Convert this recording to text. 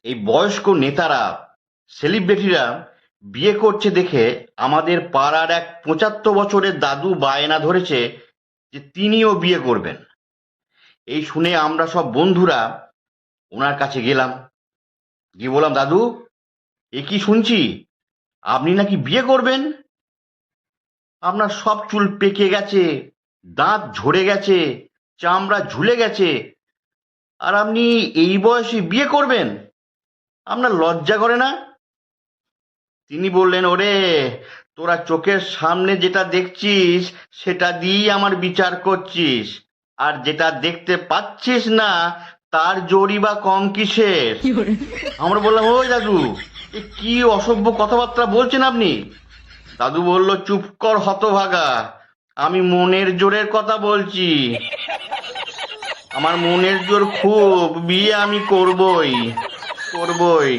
এই বয়স্ক নেতারা, সেলিব্রিটিরা বিয়ে করছে দেখে আমাদের পাড়ার এক ৭৫ বছরের দাদু বায়না ধরেছে যে তিনিও বিয়ে করবেন। এই শুনে আমরা সব বন্ধুরা ওনার কাছে গেলাম, গিয়ে বললাম, দাদু, এ কি শুনছি, আপনি নাকি বিয়ে করবেন? আপনার সব চুল পেকে গেছে, দাঁত ঝরে গেছে, চামড়া ঝুলে গেছে, আর আপনি এই বয়সে বিয়ে করবেন? আপনার লজ্জা করে না? তিনি বললেন, ওরে, তোরা চোখের সামনে যেটা দেখছিস সেটা দিয়েই আমার বিচার করছিস, আর যেটা দেখতে পাচ্ছিস না তার জোরই বা কম কিসের? আমরা বললাম, ওই দাদু, এ কি অসভ্য কথাবার্তা বলছেন আপনি? দাদু বলল, চুপ কর হতভাগা, আমি মনের জোরের কথা বলছি। আমার মনের জোর খুব, বিয়ে আমি করবই করবই।